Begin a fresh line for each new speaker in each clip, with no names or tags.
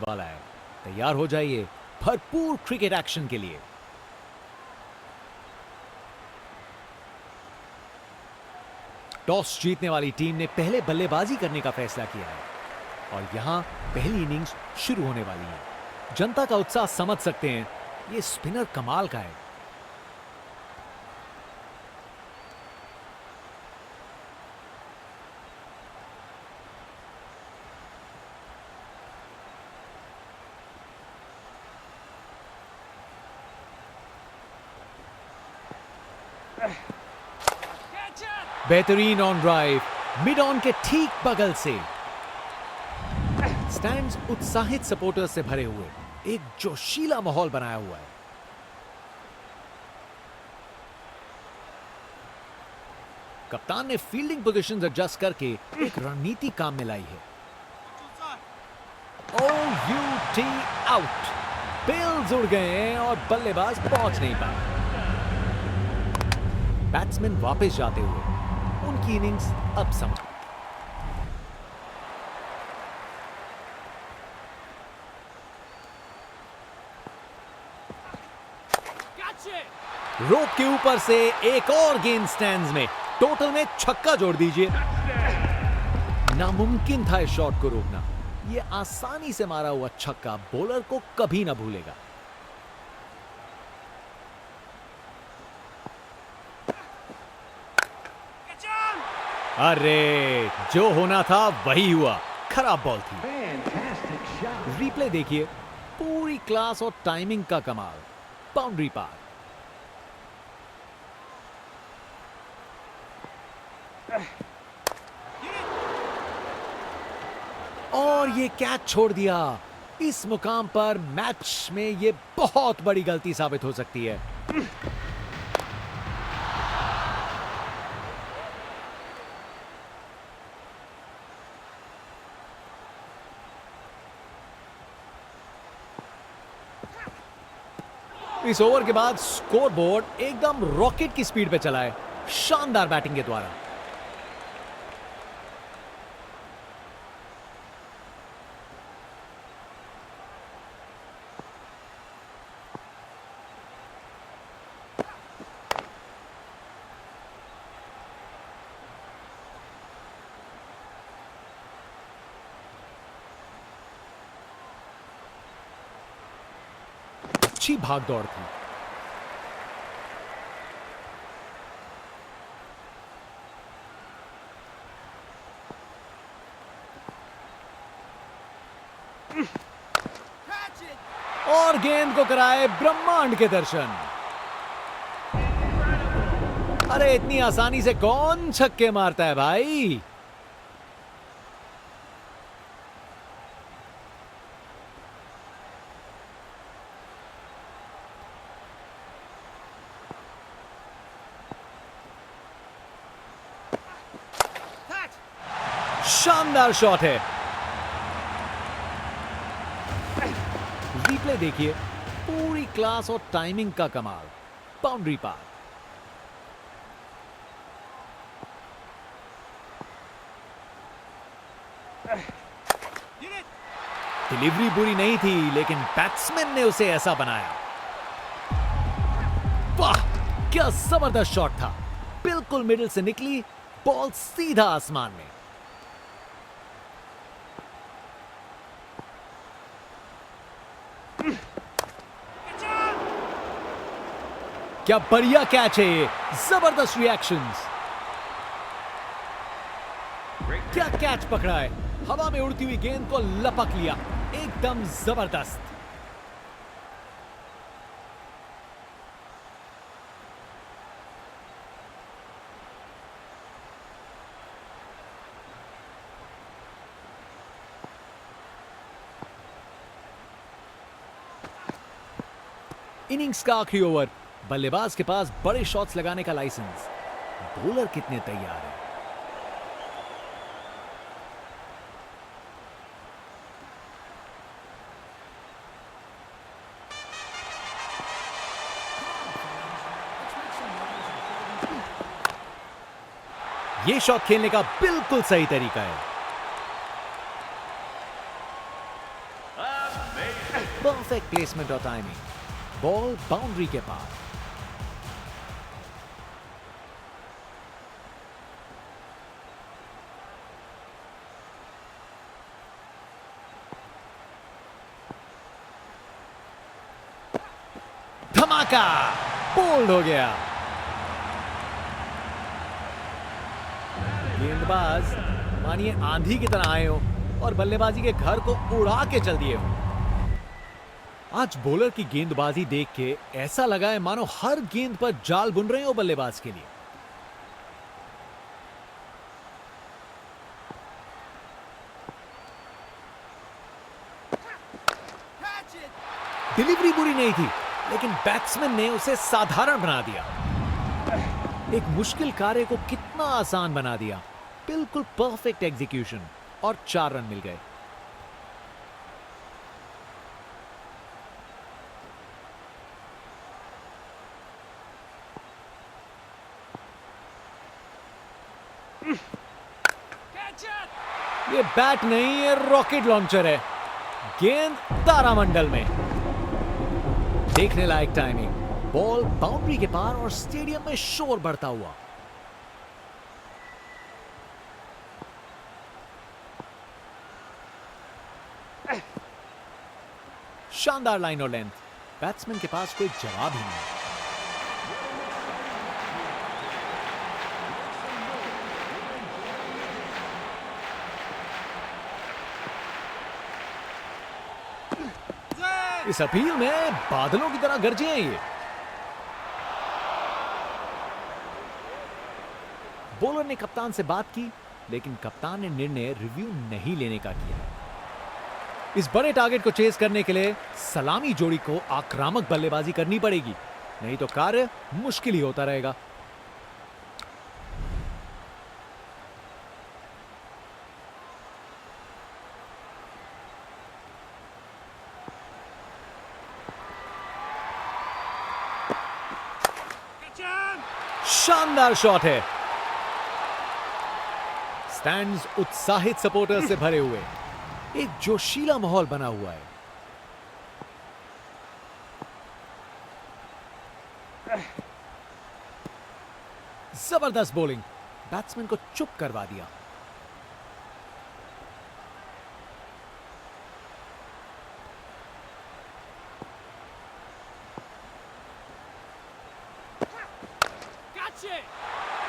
वाला है। तैयार हो जाइए भरपूर क्रिकेट एक्शन के लिए। टॉस जीतने वाली टीम ने पहले बल्लेबाजी करने का फैसला किया है और यहां पहली इनिंग्स शुरू होने वाली है। जनता का उत्साह समझ सकते हैं, ये स्पिनर कमाल का है। बेहतरीन ऑन ड्राइव, मिड ऑन के ठीक बगल से। स्टैंड्स उत्साहित सपोर्टर्स से भरे हुए, एक जोशीला माहौल बनाया हुआ है। कप्तान ने फील्डिंग पोजीशंस एडजस्ट करके एक रणनीति काम में लाई है। OUT out. बेल्स उड़ गए हैं और बल्लेबाज पहुंच नहीं पाए। बैट्समैन वापस जाते हुए उनकी इनिंग्स अब समाप्त। रोक के ऊपर से एक और गेंद स्टैंड्स में। टोटल में छक्का जोड़ दीजिए। नामुमकिन था इस शॉट को रोकना। यह आसानी से मारा हुआ छक्का बॉलर को कभी ना भूलेगा। अरे, जो होना था वही हुआ। खराब बॉल थी। रिप्ले देखिए, पूरी क्लास और टाइमिंग का कमाल। बाउंड्री पार। और ये कैच छोड़ दिया। इस मुकाम पर मैच में ये बहुत बड़ी गलती साबित हो सकती है। इस ओवर के बाद स्कोरबोर्ड एकदम रॉकेट की स्पीड पे चला है, शानदार बैटिंग के द्वारा। अच्छी भागदौड़ थी। और गेंद को कराए ब्रह्मांड के दर्शन। अरे, इतनी आसानी से कौन छक्के मारता है भाई। शानदार शॉट है। रिप्ले देखिए, पूरी क्लास और टाइमिंग का कमाल। बाउंड्री पार। डिलीवरी बुरी नहीं थी, लेकिन बैट्समैन ने उसे ऐसा बनाया। वाह, क्या जबरदस्त शॉट था। बिल्कुल मिडिल से निकली बॉल, सीधा आसमान में। क्या बढ़िया कैच है ये। जबरदस्त रिएक्शंस। क्या कैच पकड़ा है। हवा में उड़ती हुई गेंद को लपक लिया। एकदम जबरदस्त। इनिंग्स का आखिरी ओवर। बल्लेबाज के पास बड़े शॉट्स लगाने का लाइसेंस। बॉलर कितने तैयार हैं। ये शॉट खेलने का बिल्कुल सही तरीका है। परफेक्ट प्लेसमेंट और टाइमिंग, बॉल बाउंड्री के पार। धमाका, बोल्ड हो गया। गेंदबाज मानिए आंधी की तरह आए हो और बल्लेबाजी के घर को उड़ा के चल दिए हो। आज बॉलर की गेंदबाजी देख के ऐसा लगा है मानो हर गेंद पर जाल बुन रहे हो बल्लेबाज के लिए। डिलीवरी बुरी नहीं थी, लेकिन बैट्समैन ने उसे साधारण बना दिया। एक मुश्किल कार्य को कितना आसान बना दिया। बिल्कुल परफेक्ट एग्जीक्यूशन और 4 रन मिल गए। ये बैट नहीं, ये रॉकेट लॉन्चर है। गेंद तारामंडल में। देखने लायक टाइमिंग, बॉल बाउंड्री के पार और स्टेडियम में शोर बढ़ता हुआ। शानदार लाइन और लेंथ, बैट्समैन के पास कोई जवाब ही नहीं। इस अपील में बादलों की तरह गरजे हैं ये। बॉलर ने कप्तान से बात की, लेकिन कप्तान ने निर्णय रिव्यू नहीं लेने का किया। इस बड़े टारगेट को चेस करने के लिए सलामी जोड़ी को आक्रामक बल्लेबाजी करनी पड़ेगी, नहीं तो कार्य मुश्किल ही होता रहेगा। शानदार शॉट है। स्टैंड्स उत्साहित सपोर्टर्स से भरे हुए, एक जोशीला माहौल बना हुआ है। जबरदस्त बॉलिंग, बैट्समैन को चुप करवा दिया।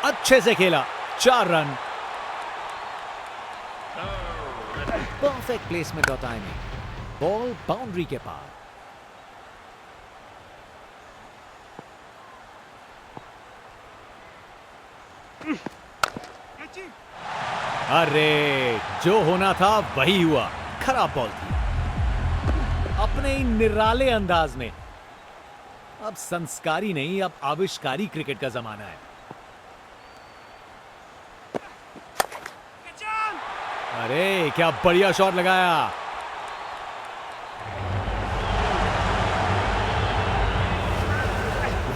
अच्छे से खेला, 4 रन। परफेक्ट प्लेसमेंट और टाइमिंग, बॉल बाउंड्री के पार। अरे जो होना था वही हुआ, खराब बॉल थी। अपने ही निराले अंदाज में। अब संस्कारी नहीं, अब आविष्कारी क्रिकेट का जमाना है। अरे क्या बढ़िया शॉट लगाया।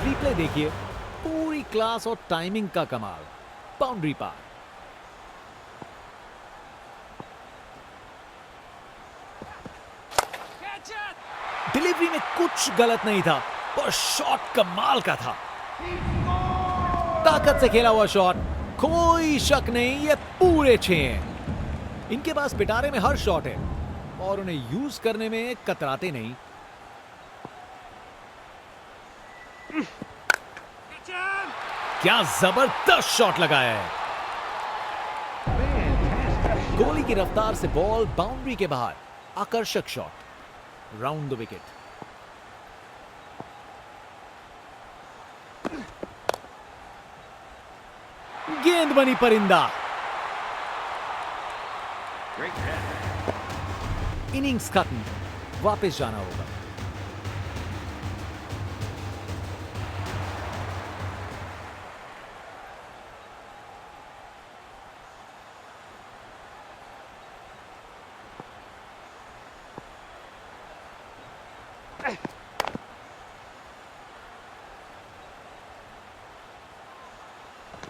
रिप्ले देखिए, पूरी क्लास और टाइमिंग का कमाल। बाउंड्री पार। डिलीवरी में कुछ गलत नहीं था, पर शॉट कमाल का था। ताकत से खेला हुआ शॉट, कोई शक नहीं, ये पूरे 6 हैं। इनके पास पिटारे में हर शॉट है और उन्हें यूज करने में कतराते नहीं। क्या जबरदस्त शॉट लगाया है। गोली की रफ्तार से बॉल बाउंड्री के बाहर, आकर्षक शॉट, राउंड द विकेट। गेंद बनी परिंदा। इनिंग्स खत्म, वापस जाना होगा।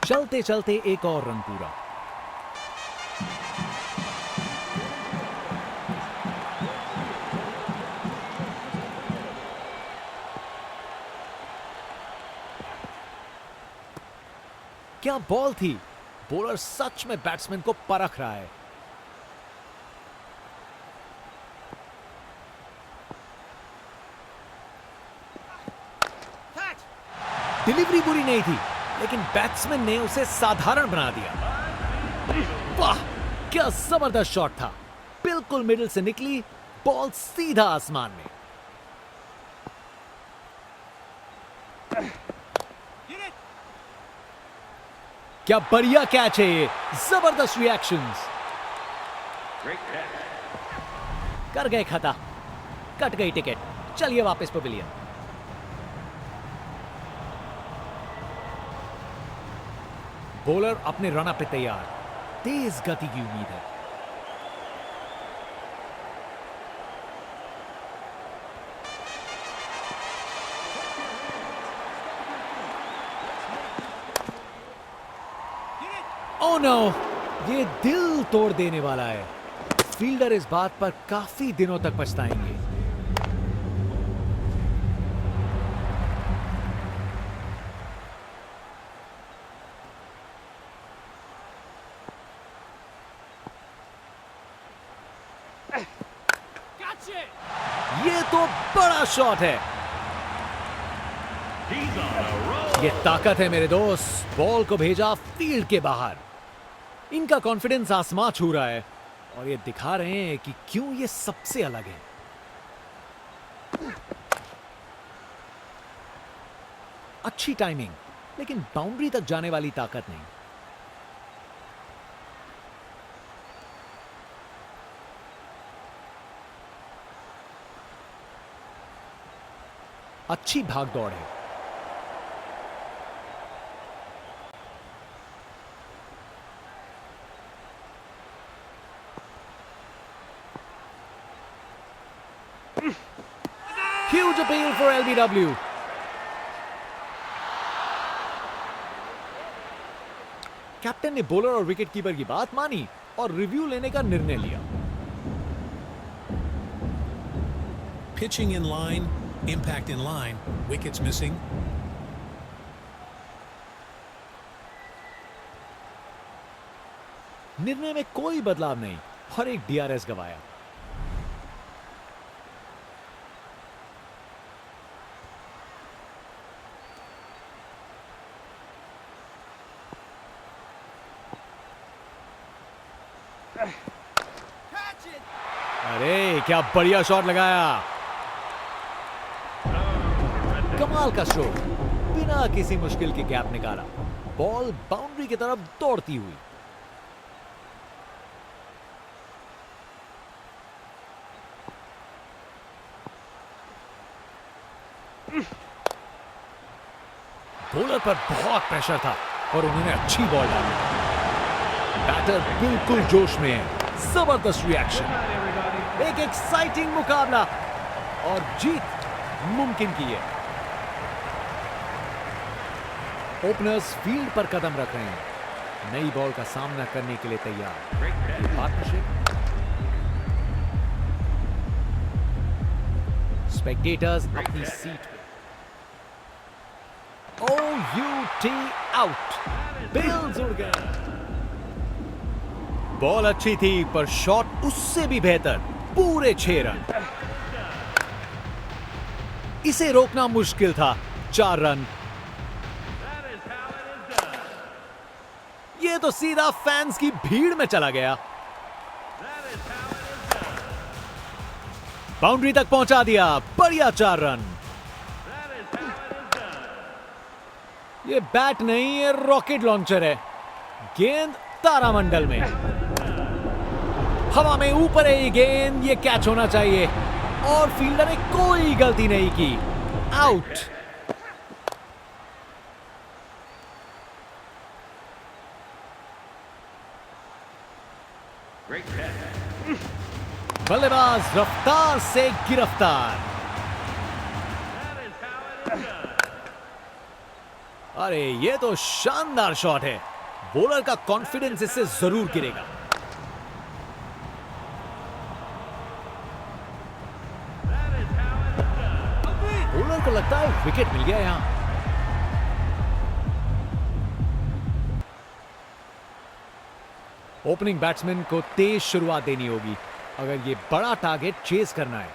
चलते चलते एक और रन पूरा। क्या बॉल थी। बॉलर सच में बैट्समैन को परख रहा है। डिलीवरी बुरी नहीं थी, लेकिन बैट्समैन ने उसे साधारण बना दिया। वाह, क्या जबरदस्त शॉट था। बिल्कुल मिडिल से निकली बॉल सीधा आसमान में। क्या बढ़िया कैच है ये। जबरदस्त रिएक्शंस। कर गए खता, कट गई टिकट। चलिए वापस पवेलियन। बॉलर अपने रन पे तैयार। तेज गति की उम्मीद है। ओह नो, ये दिल तोड़ देने वाला है। फील्डर इस बात पर काफी दिनों तक पछताएंगे। ये तो बड़ा शॉट है। ये ताकत है मेरे दोस्त। बॉल को भेजा फील्ड के बाहर। इनका कॉन्फिडेंस आसमां छू रहा है और ये दिखा रहे हैं कि क्यों ये सबसे अलग है। अच्छी टाइमिंग, लेकिन बाउंड्री तक जाने वाली ताकत नहीं। अच्छी भाग दौड़ है। Huge appeal for LBW. Captain ने बॉलर और विकेट कीपर की बात मानी और रिव्यू लेने का निर्णय लिया।
Pitching in line, impact in line, wickets missing.
निर्णय में कोई बदलाव नहीं और एक डीआरएस गवाया। अरे क्या बढ़िया शॉट लगाया। कमाल का स्ट्रोक, बिना किसी मुश्किल के गैप निकाला। बॉल बाउंड्री की तरफ दौड़ती हुई। बॉलर पर बहुत प्रेशर था और उन्होंने अच्छी बॉल डाली। बैटर बिल्कुल जोश में है। जबरदस्त रिएक्शन। एक एक्साइटिंग मुकाबला और जीत मुमकिन की है। ओपनर्स फील्ड पर कदम रख रहे हैं, नई बॉल का सामना करने के लिए तैयार। ये पार्टनरशिप। स्पेक्टेटर्स अपनी सीट पे। OUT out. बेल्स उड़ गए। बॉल अच्छी थी पर शॉट उससे भी बेहतर। पूरे 6 रन। इसे रोकना मुश्किल था। 4 रन। ये तो सीधा फैंस की भीड़ में चला गया। बाउंड्री तक पहुंचा दिया। बढ़िया 4 रन। ये बैट नहीं, ये रॉकेट लॉन्चर है। गेंद तारामंडल में, हवा में ऊपर है ये गेंद। ये कैच होना चाहिए और फील्डर ने कोई गलती नहीं की। आउट। बल्लेबाज रफ्तार से गिरफ्तार। अरे ये तो शानदार शॉट है। बॉलर का कॉन्फिडेंस इससे जरूर गिरेगा। बॉलर को लगता है विकेट मिल गया यहां। ओपनिंग बैट्समैन को तेज शुरुआत देनी होगी अगर ये बड़ा टारगेट चेज करना है।